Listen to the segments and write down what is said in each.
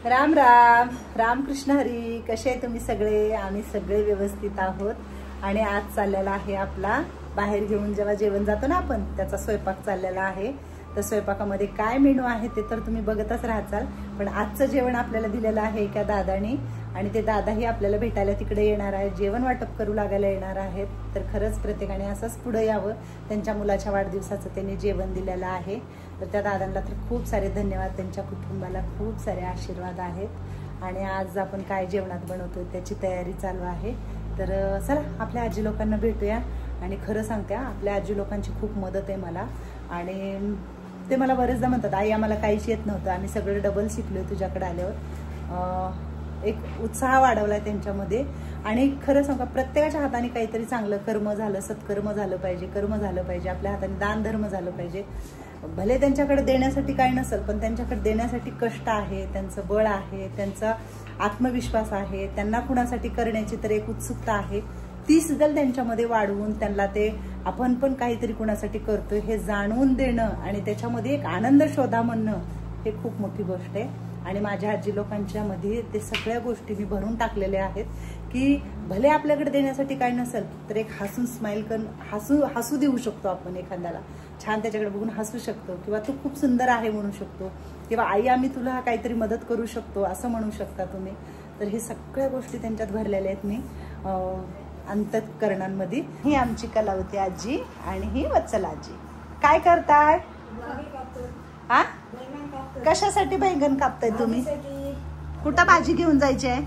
राम राम रामकृष्ण हरी. कसे आहे तुम्ही सगळे? आम्ही सगळे व्यवस्थित आहोत. आणि आज चाललेला आहे आपला बाहेर घेऊन जेव्हा जेवण जातो ना आपण, त्याचा स्वयंपाक चाललेला आहे. तर स्वयंपाकामध्ये काय मेनू आहे ते तर तुम्ही बघतच राहाल. पण आजचं जेवण आपल्याला दिलेलं आहे एका दादानी, आणि ते दादाही आपल्याला भेटायला तिकडे येणार आहेत, जेवण वाटप करू लागायला येणार आहेत. तर खरंच प्रत्येकाने असंच पुढे यावं. त्यांच्या मुलाच्या वाढदिवसाचं त्यांनी जेवण दिलेलं आहे. तर त्या दादांना तर खूप सारे धन्यवाद, त्यांच्या कुटुंबाला खूप सारे आशीर्वाद आहेत. आणि आज आपण काय जेवणात बनवतोय त्याची तयारी चालू आहे. तर चला आपल्या आजी लोकांना भेटूया. आणि खरं सांगते, आपल्या आजी लोकांची खूप मदत आहे मला. आणि ते मला बरेचदा म्हणतात, आई आम्हाला काहीच येत नव्हतं, आम्ही सगळं डबल शिकलोय तुझ्याकडे आल्यावर. एक उत्साह वाढवलाय त्यांच्यामध्ये. आणि खरं सांगा, प्रत्येकाच्या हाताने काहीतरी चांगलं कर्म झालं, सत्कर्म झालं पाहिजे, कर्म झालं पाहिजे, आपल्या हाताने दान धर्म झालं पाहिजे. भले त्यांच्याकडे देण्यासाठी काही नसेल, पण त्यांच्याकडे देण्यासाठी कष्ट आहे, त्यांचं बळ आहे, त्यांचा आत्मविश्वास आहे, त्यांना कुणासाठी करण्याची तर एक उत्सुकता आहे. ती सुद्धा त्यांच्यामध्ये वाढवून त्यांना ते आपण पण काहीतरी कुणासाठी करतोय हे जाणून देणं आणि त्याच्यामध्ये एक आनंद शोधा म्हणणं, हे खूप मोठी गोष्ट आहे. आणि माझ्या आजी लोकांच्या मध्ये ते सगळ्या गोष्टी मी भरून टाकलेल्या आहेत की भले आपल्याकडे देण्यासाठी काही नसेल तर एक हसून स्माइल करून हसू देऊ शकतो आपण एखाद्याला, छान त्याच्याकडे बघून हसू शकतो, किंवा तू खूप सुंदर आहे म्हणू शकतो, किंवा आई आम्ही तुला काहीतरी मदत करू शकतो असं म्हणू शकता तुम्ही. तर हे सगळ्या गोष्टी त्यांच्यात भरलेल्या आहेत मी अंतःकरणांमध्ये. ही आमची कलावती आजी आणि ही वत्सल आजी. काय करताय? हा, कशासाठी बैंगन कापताय तुम्ही? कुठं भाजी घेऊन जायची आहे?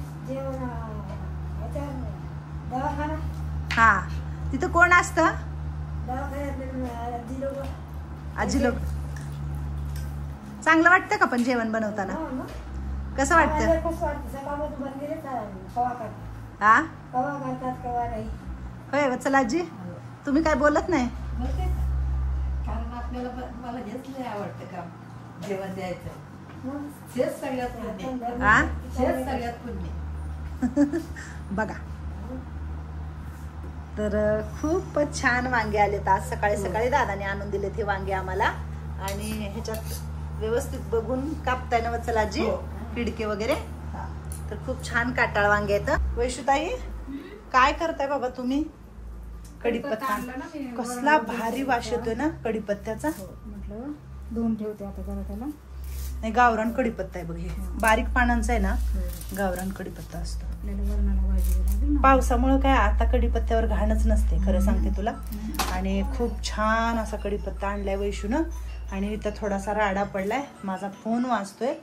हा, तिथं कोण असतं? आजी लोक. चांगलं वाटतं का पण जेवण बनवताना? कसं वाटतं? हा, होय वत्सल आजी, तुम्ही काय बोलत नाही? कारण आपल्याला मला हेच लय आवडतं काम, जेवण द्यायचं. हेच सगळ्यात पुण्य. हा, हेच सगळ्यात पुण्य. बघा. तर खूपच छान वांगे आलेत आज. सकाळी सकाळी दादाने आणून दिलेत हे वांगे आम्हाला. आणि ह्याच्यात व्यवस्थित बघून कापताय ना वत्सल आजी, खिडके वगैरे. तर खूप छान काटाळ वांगे आहेत. वैशुताई, काय करताय बाबा तुम्ही? कढीपत्ता. कसला भारी वास येतोय ना कढीपत्त्याचा. म्हटलं धुवून ठेवते आता जरा त्याला. नाही, गावरान कढीपत्ता आहे बघ. हे बारीक पानांचा आहे ना, गावरान कढीपत्ता असतो. पावसामुळे काय आता कढीपत्त्यावर घाणच नसते, खरं सांगते तुला. आणि खूप छान असा कढीपत्ता आणलाय वैशूनं. आणि इथं थोडासा राडा पडलाय, माझा फोन वाजतोय,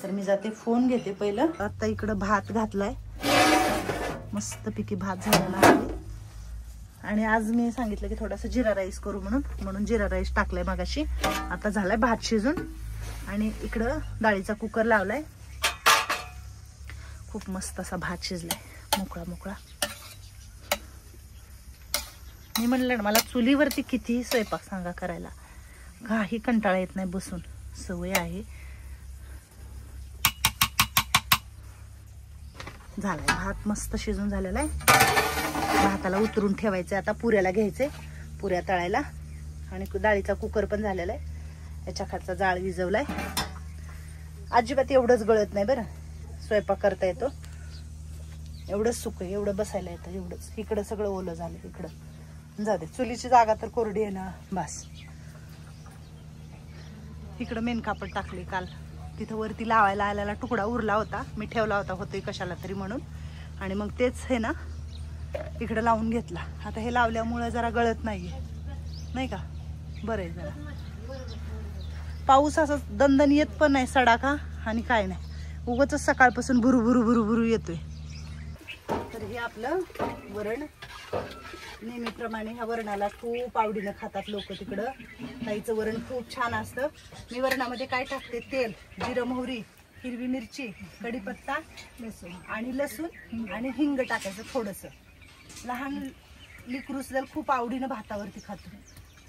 तर मी जाते फोन घेते पहिलं. आता इकडं भात घातलाय, मस्त पैकी भात झालेला आहे. आणि आज मी सांगितलं की थोडासा जिरा राईस करू म्हणून जिरा राईस टाकलाय मगाशी. आता झालाय भात शिजून. आणि इकडं डाळीचा कुकर लावलाय. खूप मस्त असा भात शिजलाय, मोकळा मोकळा. मी म्हणलं ना, मला चुलीवरती कितीही स्वयंपाक सांगा करायला, काही कंटाळा येत नाही, बसून सवय आहे. झालाय भात मस्त शिजून झालेला आहे. भाताला उतरून ठेवायचं. आता पुऱ्याला घ्यायचे, पुऱ्या तळायला. आणि डाळीचा कुकर पण झालेला आहे. याच्या खालचा जाळ विजवलाय. अजिबात एवढंच गळत नाही बरं, स्वयंपाक करता येतो. एवढंच सुक आहे, एवढं बसायला येतं, एवढंच. इकडं सगळं ओलं झालं. इकडं जाऊ दे, चुलीची जागा तर कोरडी आहे ना, बस. इकडं मेन कापड टाकले काल, तिथं वरती लावायला आलेला तुकडा उरला होता, मी ठेवला होतोय कशाला तरी म्हणून. आणि मग तेच हे ना इकडे लावून घेतला. आता हे लावल्यामुळे जरा गळत नाहीये, नाही का, बरं आहे जरा. पाऊस असा दणदण येत पण नाही, सडाका आणि काय नाही, उगाच सकाळपासून भुरू भुरू भुरू भुरू येतोय. तर हे आपलं वरण. नेहमीप्रमाणे ह्या वरणाला खूप आवडीनं खातात लोक तिकडं. ताईचं वरण खूप छान असतं. मी वरणामध्ये काय टाकते, तेल, जिरं, मोहरी, हिरवी मिरची, कढीपत्ता, लसूण आणि हिंग टाकायचं थोडंसं. लहान लेकरू सुद्धा खूप आवडीनं भातावरती खातो.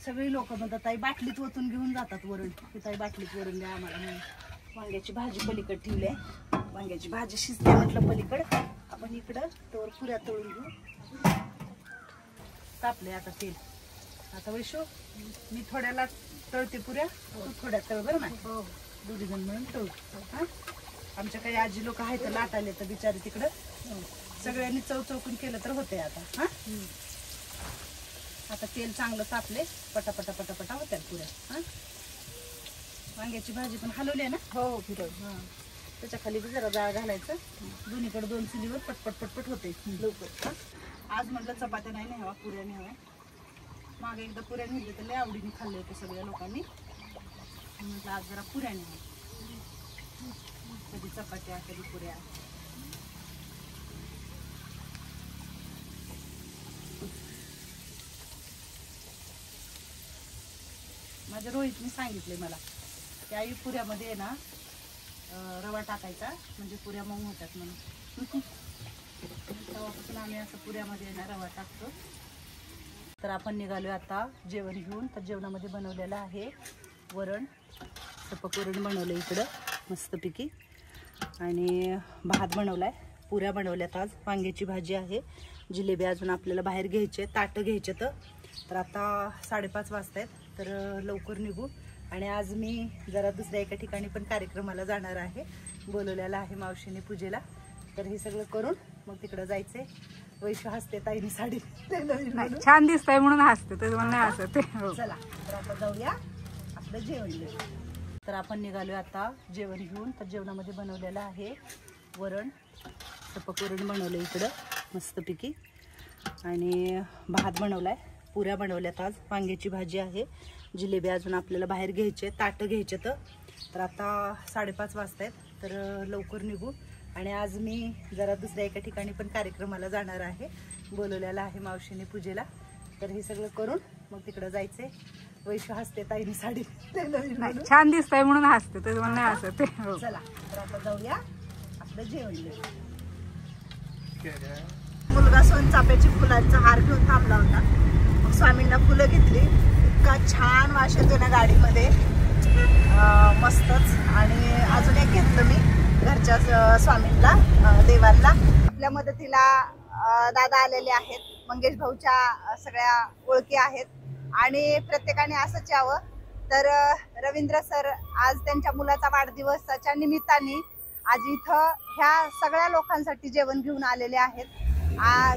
सगळी लोक म्हणतात ताई बाटलीत ओतून घेऊन जातात वरण, की ताई बाटलीत वरण द्या आम्हाला म्हणून. वांग्याची भाजी पलीकडे ठेवली आहे. वांग्याची भाजी शिजते म्हटलं पलीकडे. आपण इकडं तोवर पुऱ्या तळून घेऊ. तापले आता तेल. आता वैशू, मी थोड्याला तळते पुऱ्या, तू थोड्या तळ बरं ना, दोघी जण म्हणून तळू. हा, आमच्या काही आजी लोक आहेत तर लाट आले तर बिचारे तिकडं सगळ्यांनी चौचौकून केलं तर होतंय आता. हा आता तेल चांगलं तापले पटापटा पटापटा होत्या पुऱ्या. हा वांग्याची भाजी पण हलवली आहे ना. हो फिरव. हा त्याच्या खाली बी जरा जाळ घालायचं. दोन्हीकडे 2 चुलीवर पटपट पटपट होते लवकर. आज म्हटलं चपात्या नाही न्यावा पुऱ्या न्याव्या. मागे एकदा पुऱ्या नेले तर लय आवडीने खाल्ले होते सगळ्या लोकांनी. म्हटलं आज जरा पुऱ्या न्याव्या. कधी चपात्या कधी पुऱ्या. माझ्या रोहितने सांगितले मला की आई पुऱ्यामध्ये आहे ना रवा टाकायचा म्हणजे पुऱ्या मऊ होतात म्हणून. तेव्हापासून आम्ही असं पुऱ्यामध्ये आहे ना रवा टाकतो. तर आपण निघालो आता जेवण घेऊन. तर जेवणामध्ये बनवलेलं आहे वरण, सपक वरण बनवलं इकडं मस्तपैकी, आणि भात बनवलाय, पुऱ्या बनवल्यात, आज वांग्याची भाजी आहे, जिलेबी अजून आपल्याला बाहेर घ्यायचे, ताटं घ्यायचे. तर आता 5:30 वाजता आहेत. तर लवकर निघू. आणि आज मी जरा दुसऱ्या एका ठिकाणी पण कार्यक्रमाला जाणार आहे, बोलवलेला आहे मावशीने पूजेला. तर हे सगळं करून मग तिकडं जायचंय. वैशू हसते, ताईने साडी छान दिसतंय म्हणून हसते, तर मला नाही हसते. चला तर आता जाऊया आपलं जेवण घेऊ. तर आपण निघालोय आता जेवण घेऊन. तर जेवणामध्ये बनवलेलं आहे वरण, सपक वरण बनवलं इकडं मस्तपैकी, आणि भात बनवलाय, पुऱ्या बनवल्यात, आज वांग्याची भाजी आहे, जिलेबी अजून आपल्याला बाहेर घ्यायचे, ताटं घ्यायचे. तर आता 5:30 वाजता आहेत. तर लवकर निघू. आणि आज मी जरा दुसऱ्या एका ठिकाणी पण कार्यक्रमाला जाणार आहे, बोलवलेला आहे मावशीने पूजेला. तर हे सगळं करून मग तिकडं जायचंय. वैशू हसते, ताईने साडी छान दिसतंय म्हणून हसते, तर मला नाही हसते. चला तर आता जाऊया आपलं जेवण घेऊ. मुलगा सोनचाफ्याची फुलांचा हार घेऊन थांबला होता. मग स्वामींना फुलं घेतली. इतका छान वास येतो ना गाडीमध्ये, मस्तच. आणि अजून एक घेतलं मी घरच्या स्वामींना, देवांना. आपल्या मदतीला दादा आलेले आहेत, मंगेश भाऊच्या सगळ्या ओळखी आहेत, आणि प्रत्येकाने असंच यावं. तर रवींद्र सर आज त्यांच्या मुलाचा वाढदिवसाच्या निमित्ताने आज इथं ह्या सगळ्या लोकांसाठी जेवण घेऊन आलेले आहेत.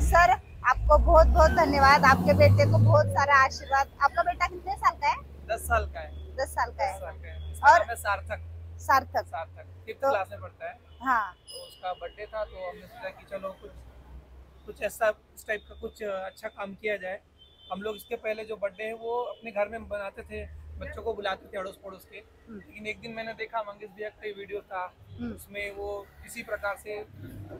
सर आपको बहुत बहुत धन्यवाद, आपके बेटे को बहुत सारा आशीर्वाद. आपका बेटा कितने साल का है? 10 साल का है. 10 साल का है. और सार्थक सार्थक 5th क्लास में पढ़ता है. हाँ, तो उसका बर्थडे था, तो हमने सोचा कि चलो कुछ ऐसा इस टाइप का कुछ अच्छा काम किया जाए. हम लोग इसके पहले जो बर्थडे है वो अपने घर में बनाते थे, बच्चों को बुलाते थे अड़ोस पड़ोस के. लेकिन एक दिन मैंने देखा मंगेश भैया का वीडियो था, उसमें वो किसी प्रकार से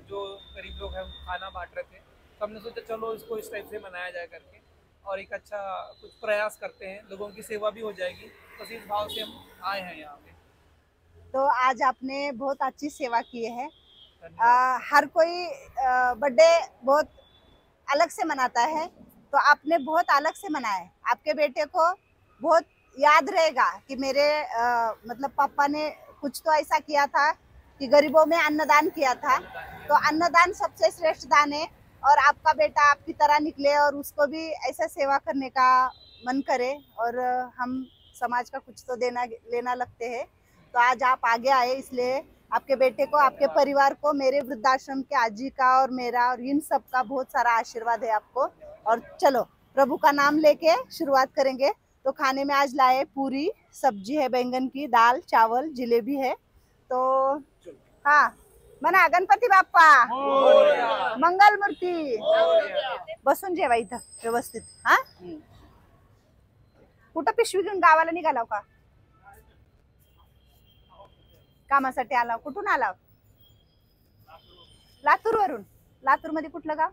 जो गरीब लोग हैं खाना बांट रहे थे. तो हमने सोचा चलो इसको इस टाइप से मनाया जाए करके, और एक अच्छा कुछ प्रयास करते हैं, लोगों की सेवा भी हो जाएगी. तो इस भाव से हम आए हैं यहाँ पे. तो आज आपने बहुत अच्छी सेवा की है. हर कोई बर्थडे बहुत अलग से मनाता है, तो आपने बहुत अलग से मनाया. आपके बेटे को बहुत याद रहेगा कि मेरे मतलब पापा ने कुछ तो ऐसा किया था कि गरीबों में अन्नदान किया था. तो अन्नदान सबसे श्रेष्ठ दान है, और आपका बेटा आपकी तरह निकले और उसको भी ऐसा सेवा करने का मन करे, और हम समाज का कुछ तो देना लेना लगते हैं. तो आज आप आगे आए, इसलिए आपके बेटे को, आपके परिवार को, मेरे वृद्धाश्रम के आजी का और मेरा और इन सब का बहुत सारा आशीर्वाद है आपको. और चलो प्रभु का नाम लेके शुरुआत करेंगे. तो खाने में आज लाए पूरी सब्जी है, बैंगन की, दाल चावल, जिलेबी है. तो हाँ म्हणा गणपती बाप्पा मंगल मूर्ती. बसून जेवा इथं व्यवस्थित. हा कुठं पिशवी घेऊन गावाला निघालाव का? कामासाठी आलाव? कुठून आलाव? लातूर वरून. लातूर मध्ये कुठलं गाव?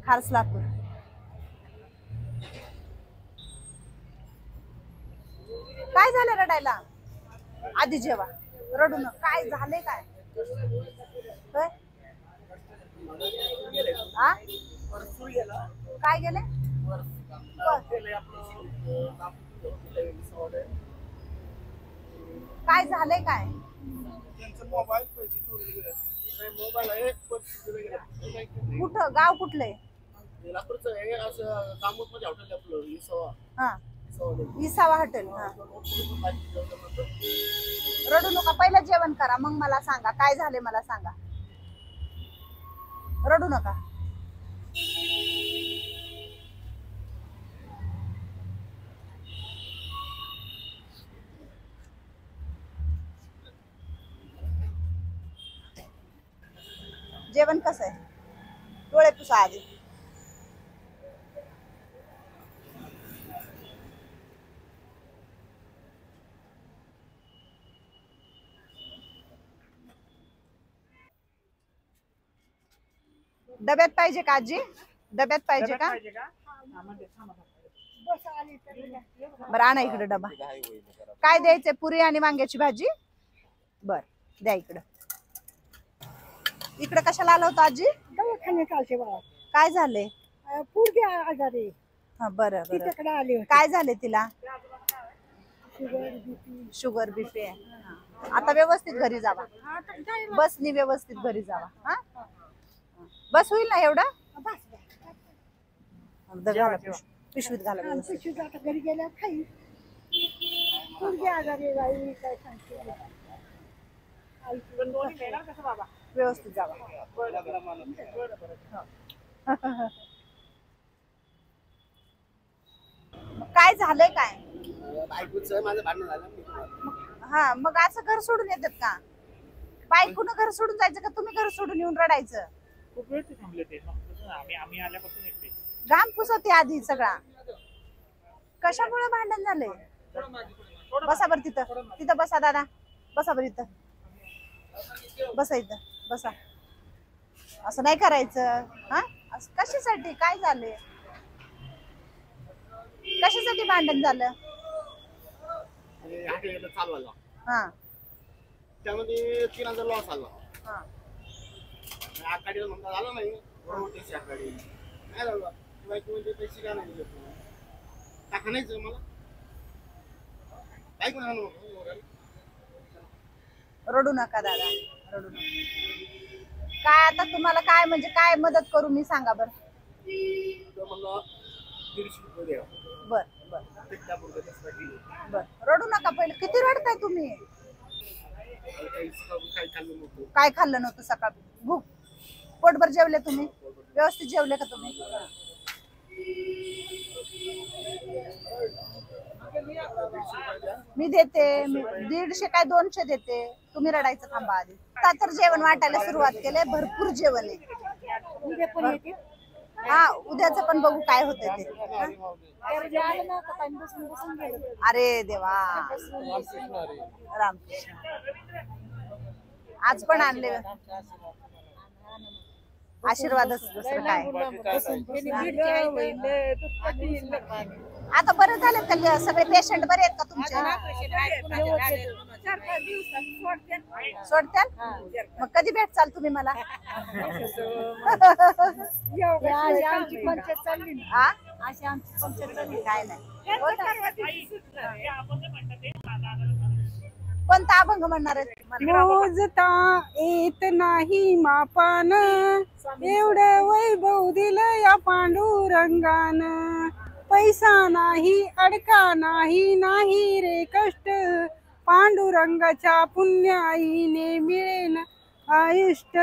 खारसलापूर. काय झालं रडायला? आधी जेवा, रडू न. काय झाले? काय काय गेले? काय झाले? काय मोबाईल पैसे चोरी गेले. मोबाईल आहे, कुठं गाव कुठलंय? लातूरचं आहे. असं कामोद मध्ये हॉटेल आपलं हा विसावा हॉटेल. रडू नका, पहिलं जेवण करा मग मला सांगा काय झाले, मला सांगा. रडू नका. जेवण कसं आहे? डोळे पुसा आधी. डब्यात पाहिजे का आजी? डब्यात पाहिजे का? बरं आणा इकडे डबा. काय द्यायचंय? पुरी आणि वांग्याची भाजी. बर द्या इकडं. इकडे कशाला आला होता आजी? काय झाले? आजारी. हा बरं बरं. काय झाले तिला? शुगर बीपी आहे. आता व्यवस्थित घरी जावा. बसनी व्यवस्थित घरी जावा. हा बस होईल ना एवढं? पिशवीत घाला. घरी गेल्या खाई आजारी काय सांगते. व्यवस्थित जावा. काय झालंय काय? हा मग असं घर सोडून येतात का? बायकोनं घर सोडून जायचं का तुम्ही घर सोडून येऊन रडायचं? घाम पुसते आधी सगळा. कशामुळे भांडण झाले? बसा बरं तिथं. तिथं बसा दादा. बसा बरं इथं. बसा इथं बसा. असं नाही करायचं. हा कशासाठी? काय झाले? कशासाठी भांडण झालं? हा त्यामध्ये 3000 लॉस आला. हा आकाडीला म्हणता झालं नाही. त्याची आकाडी नाही झालं. बायको म्हणजे पैसे का नाही देत टाकायचं मला. बायको नाही. रडू नका दादा, रडू नका. काय आता तुम्हाला काय म्हणजे काय मदत करू मी सांगा बरं. मला 150 रुपये द्या. बर बर बर. रडू नका. पहिले किती रडताय तुम्ही? काय खाल्लं नव्हतं सकाळ? भूक पोटभर जेवले तुम्ही? व्यवस्थित जेवले का तुम्ही? मी देते. 150 काय 200 देते. तुम्ही रडायचं थांबा आधी. आता तर जेवण वाटायला सुरुवात केले. भरपूर जेवण आहे. हा उद्याचं पण बघू काय होतं ते. अरे देवा रामकृष्ण. आज पण आणले आशीर्वादच दुसरं काय. आता बरं झालं का? सगळे पेशंट बरे आहेत का तुमचे? सोडत्याल? मग कधी भेटचाल तुम्ही मला? काय नाही. कोणता अभंग म्हणणार आहे? मोजता येत नाही मापान एवढं वैभव दिलं या पांडुरंगान. पैसा नाही अडका नाही नाही रे कष्ट पांडुरंगाच्या पुण्याईने मिळेन आयुष्ट.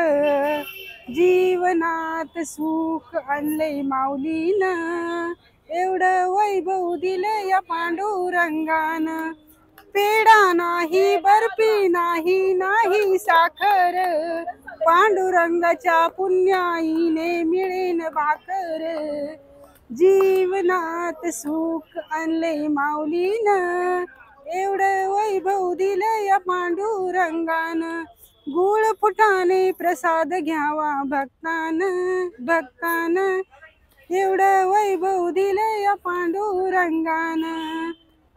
जीवनात सुख आणले माऊलीन एवढं वैभव दिलं या पांडुरंगान. पेढा नाही बर्फी नाही नाही साखर पांडुरंगाच्या पुण्याईने मिळेन भाकर. जीवनात सुख आणले माऊलीन एवढं वैभव दिलं या पांडुरंगान. गुळ फुटाने प्रसाद घ्यावा भक्तान भक्तान एवढं वैभव दिलं या पांडुरंगान.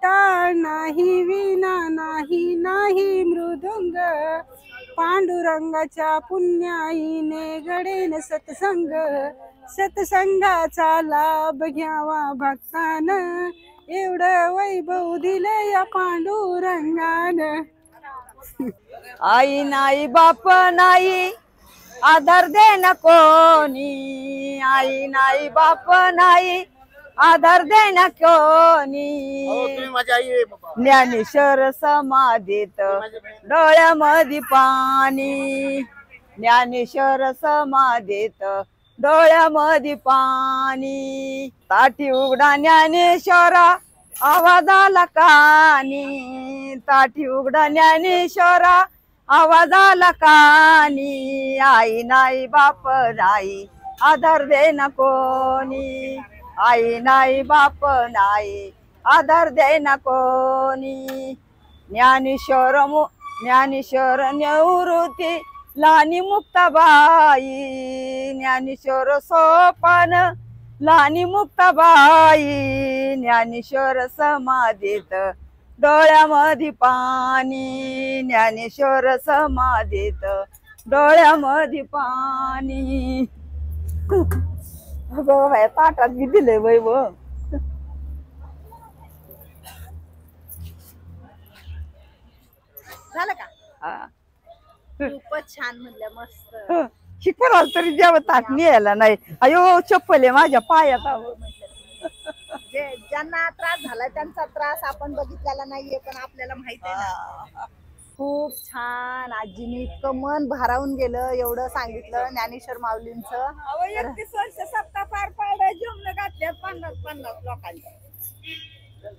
टाळ नाही विना नाही नाही मृदुंग पांडुरंगाच्या पुण्याईने घडेन सत्संग. सत्संगाचा लाभ घ्यावा भक्तान एवढं वैभव दिलं या पांडुरंगान. आई नाही बाप नाही आधार दे न कोणी. आई नाही बाप नाही आधार देना अहो, कोणी तुम्ही माझी आई आहे बाबा. ज्ञानेश्वर समाधीत डोळ्यामध्ये पाणी ज्ञानेश्वर समाधीत डोळ्यामध्ये पाणी ताटी उघडा ज्ञानेश्वरा आवाजाला कानी ताटी उघडा ज्ञानेश्वरा आवाजाला कानी आई नाही बाप नाही आधार देना कोणी आई नाही बाप नाही आधार देना कोणी ज्ञानेश्वर निवृत्ती लहानी मुक्ताबाई ज्ञानेश्वर सोपान लहानी मुक्ताबाई ज्ञानेश्वर समाधीत डोळ्यामध्ये पाणी ज्ञानेश्वर समाधीत डोळ्यामध्ये पाणी अगं बाय ताटात बी दिलंय बाई व झालं का हा. खूपच छान म्हणल्या मस्त शिकवला तरी जेव्हा ताट न्यायला नाही अयो चप्पल आहे माझ्या पायात अहो. जे ज्यांना त्रास झाला त्यांचा त्रास आपण बघितलेला नाहीये पण आपल्याला माहित आहे ना. खूप छान आजीने इतकं मन भारावून गेलं एवढं सांगितलं ज्ञानेश्वर माऊलींचं. 31 वर्ष सप्ताह पार पाडा जेवण घातल्यात 50 लोकांच्या.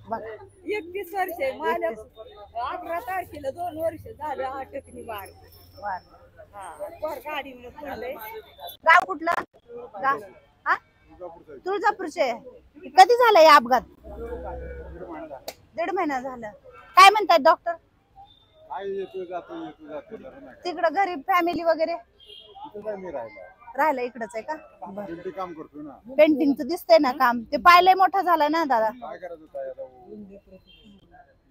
बघा 31 वर्ष माझ्या 18 तारखेला 2 वर्ष झालं अटकली वार वर गाडीवर पडलंय. गाव कुठलं गाव हा तुळजापूरचे. कधी झालं हे अपघात? 1.5 महिना झालं. काय म्हणतात डॉक्टर? तिकडं घरी फॅमिली वगैरे राहिलं इकडच आहे का? काम करतो ना. पेंटिंगचं दिसतंय ना काम. ते पायलय मोठा झाला ना दादा. काय करायचं ताई आता?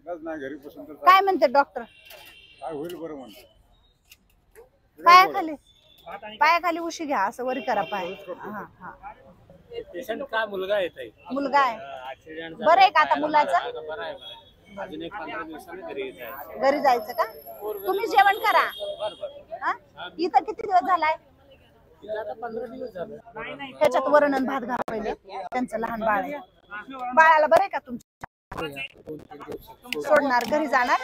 इलाज नाही घरी बसून तर काय म्हणते डॉक्टर? काय होईल बरं म्हणतो. पायाखाली उशी घ्या असं वरी करा पाय. हा हा पेशंट का मुलगा येत आहे. मुलगा आहे ऍक्सिडेंट बरं आहे का आता मुलाचं? बरं आहे. अजून एक 15 दिवसांनी घरी जायचं. घरी जायचं का? तुम्ही जेवण करा. हा? इथं किती दिवस झालाय? आता 15 दिवस झाले. ह्याच्यात वरण आणि भात घाला पहिले. त्यांचं लहान बाळ आहे. बाळाला बरं आहे का तुमच्या? सोडणार घरी जाणार?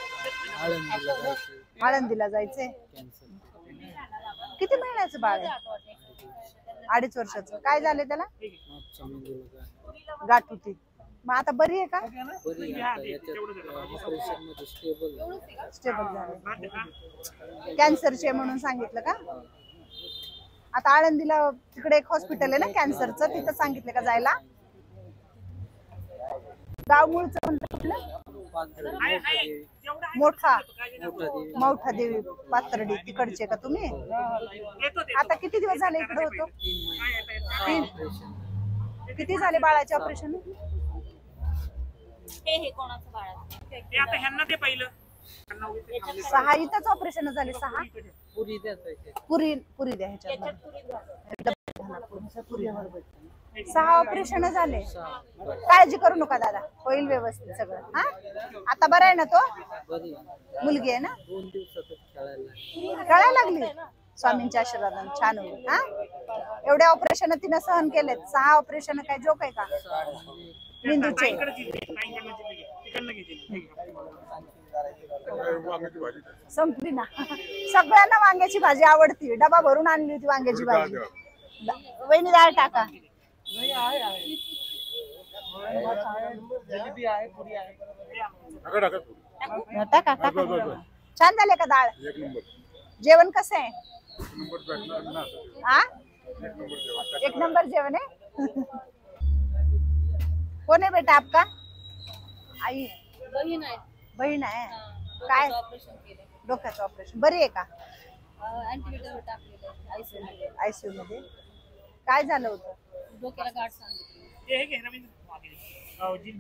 आळंदीला जायचंय. किती महिन्याचं बाळ आहे? 2.5 वर्षाचं. काय झालंय त्याला? गाठ होती. मग आता बरी आहे का? स्टेबल झालं. कॅन्सरचे म्हणून सांगितलं का? आता आळंदीला तिकडे एक हॉस्पिटल आहे ना कॅन्सरचं, तिथं सांगितलं का जायला? गाव मूळचं म्हणलं कुठलं? मोठा देवी पाथर्डी तिकडचे का तुम्ही? आता किती दिवस झाले इकडे होतो? 3. किती झाले बाळाचे ऑपरेशन? हे कोणाचं बाळ आहे? ते आता ह्यांना ते पहिलं 6 इथंच ऑपरेशन झाले. 6 पुरी द्या ह्याच्यात. 6 ऑपरेशन झाले. काळजी करू नका दादा, होईल व्यवस्थित सगळं. हा आता बरं आहे ना तो? मुलगी आहे ना? कळायला लागली. स्वामींच्या आशीर्वादाने छान होईल. हा एवढे ऑपरेशन तिनं सहन केलेत. 6 ऑपरेशन काय जोक आहे का? मेंदूचे. संपली ना. सगळ्यांना वांग्याची भाजी आवडती. डबा भरून आणली होती वांग्याची भाजी. वहिनी डाळ टाका. टाका टाका. छान झाले का डाळ? जेवण कसं आहे? हा 1 नंबर जेवण आहे. कोण आहे बेटा आपका? आई बहीण आहे. बहीण आहे. काय डोक्याचं ऑपरेशन? बरी आहे का? अँटीबायोटिक टाकलेलं आहे आयसीयू मध्ये. काय झालं होतं? डोक्याला गाठ सांगितली.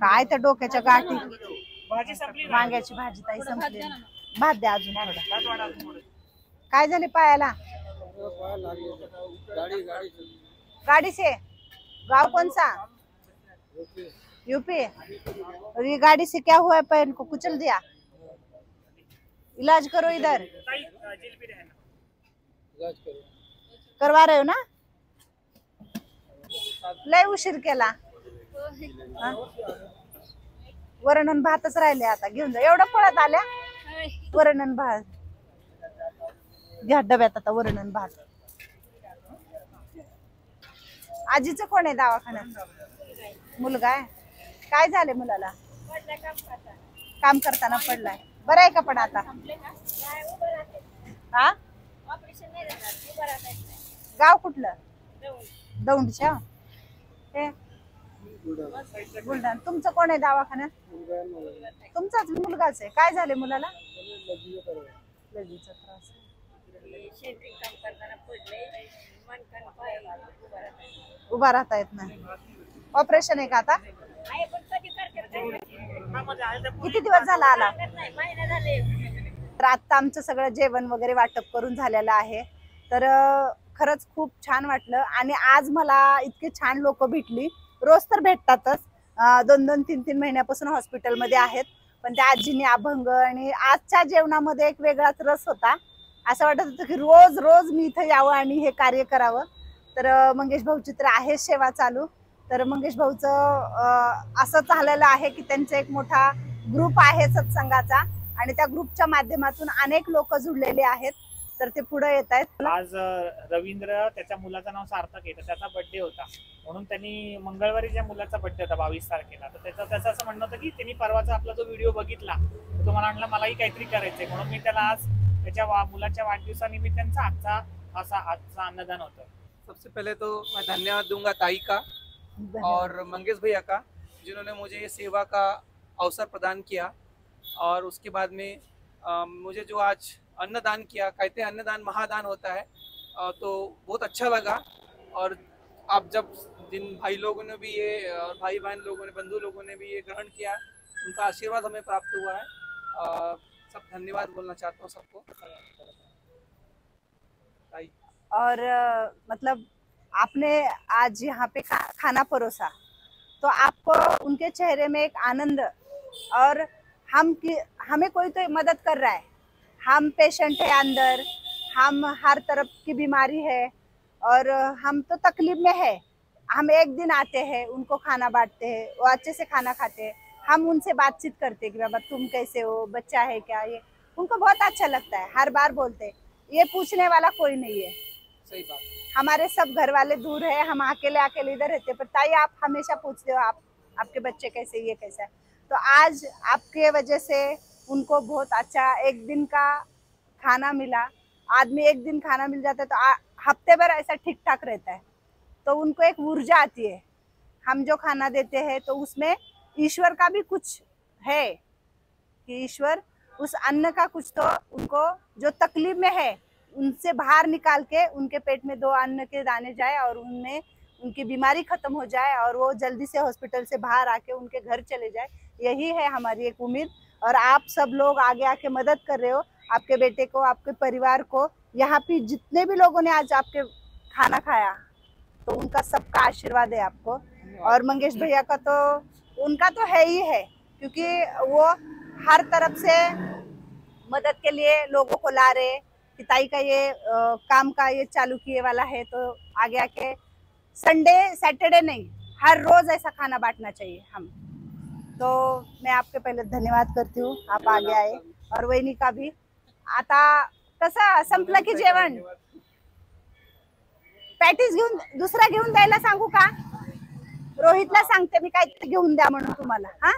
काय त्या डोक्याच्या गाठी? वांग्याची भाजी ताई भात संपली. द्या ना. भात द्या अजून थोडा. काय झाले पायाला? गाड़ी से? गाँव कौन सा? यूपी। और ये गाड़ी से क्या हुआ है? पैर को कुचल दिया। इलाज करो इधर। करवा रहे हो ना? लय उशीर केला. हा? वरण आणि भातच राहिले आता, घेऊन जा. एवढं पळत आल्या वरण आणि भात घ्या डब्यात आता, वरण आणि भात. आजीचं कोण आहे दवाखान्यात? मुलगा आहे. काय झाले मुलाला? काम करताना पडलाय. बरं आहे का पण आता? हा? गाव कुठलं? दौंडच्या. हे बुलढाणा. तुमचं कोण आहे दवाखान्यात? तुमचाच मुलगाच आहे. काय झाले मुलाला? लघवीचा त्रास. उभा राहता येत नाही. ऑपरेशन आहे का आता? किती दिवस झाला आला? तर आता आमचं सगळं जेवण वगैरे वाटप करून झालेलं आहे. तर खरंच खूप छान वाटलं. आणि आज मला इतके छान लोक भेटली. रोज तर भेटतातच, 2-2, 3-3 महिन्यापासून हॉस्पिटलमध्ये आहेत. पण त्या आजीने अभंग आणि आजच्या जेवणामध्ये एक वेगळाच रस होता. असं वाटत होतं की रोज रोज मी इथं यावं आणि हे कार्य करावं. तर मंगेश भाऊची तर आहे सेवा चालू. तर मंगेश भाऊचं असं झालेलं आहे की त्यांचा एक मोठा ग्रुप आहे सत्संगाचा, आणि त्या ग्रुपच्या माध्यमातून अनेक लोक जुळलेले आहेत. तर ते पुढे येत आहेत. आज रवींद्र, त्याच्या मुलाचं नाव सार्थक आहे, तर त्याचा बर्थडे होता, म्हणून त्यांनी मंगळवारी ज्या मुलाचा बर्थडे होता 22 तारखेला, तर त्याचं असं म्हणणं होतं की त्यांनी परवाचा आपला जो व्हिडिओ बघितला तर तो मला म्हटला मलाही काहीतरी करायचंय, म्हणून मी त्याला आज त्याच्या मुलाच्या वाढदिवसानिमित्त आजचा अन्नदान होतं. सबसे पहले तो मैं धन्यवाद दूंगा ताई का और मंगेश भैया का, जिन्होंने मुझे ये सेवा का अवसर प्रदान किया. और उसके बाद में मुझे जो आज अन्नदान किया, कहते हैं अन्नदान महादान होता है, तो बहुत अच्छा लगा. और आप जब जिन भाई लोगों ने भी ये, भाई बहन लोगों ने, बंधु लोगों ने भी ये ग्रहण किया, उनका आशीर्वाद हमें प्राप्त हुआ है. सब धन्यवाद बोलना चाहता हूँ सबको. और मतलब आपने आज यहाँ पे खाना परोसा, तो आपको उनके चेहरे में एक आनंद, और हमें कोई तो मदद कर रहा है. हम पेशेंट है अंदर, हम हर तरफ की बीमारी है और हम तो तकलीफ में है. हम एक दिन आते हैं, उनको खाना बांटते हैं, वो अच्छे से खाना खाते हैं, हम उनसे बातचीत करते हैं कि बाबा तुम कैसे हो, बच्चा है क्या, ये उनको बहुत अच्छा लगता है. हर बार बोलते हैं. ये पूछने वाला कोई नहीं है. सही बात. हमारे सब घर वाले दूर है, हम अकेले इधर रहते, पर ताई आप हमेशा पूछते हो आपके बच्चे कैसे, ये कैसा है. तो आज आपके वजह से उनको बहुत अच्छा एक दिन का खाना मिला. आदमी एक दिन खाना मिल जाता है तो हफ्ते भर ऐसा ठीक ठाक रहता है, तो उनको एक ऊर्जा आती है. हम जो खाना देते हैं तो उसमें ईश्वर का भी कुछ है, कि ईश्वर उस अन्न का कुछ तो उनको जो तकलीफ में है उनसे बाहर निकाल के उनके पेट में 2 अन्न के दाने जाए और उनमें उनकी बीमारी खत्म हो जाए और वो जल्दी से हॉस्पिटल से बाहर आके उनके घर चले जाए. यही है हमारी एक उम्मीद. और आप सब लोग आगे आके मदद कर रहे हो, आपके बेटे को, आपके परिवार को. यहाँ पे जितने भी लोगों ने आज आपके खाना खाया, तो उनका सबका आशीर्वाद है आपको. और मंगेश भैया का तो उनका तो है ही है, क्योंकि वो हर तरफ से मदद के लिए लोगों को ला रहे. पिताई का ये काम का ये चालू किए वाला है, तो आगे आके संडे सैटरडे नहीं, हर रोज ऐसा खाना बांटना चाहिए हम. तो मैं आपके पहले धन्यवाद करती हूँ, आप आगे आए. और वहिनी का भी. आता कसं संपलं की जेवण, पॅटीस दुसरा घेऊन द्यायला सांगू का? रोहितला सांगते मी, काय घेऊन द्या म्हणून तुम्हाला. हा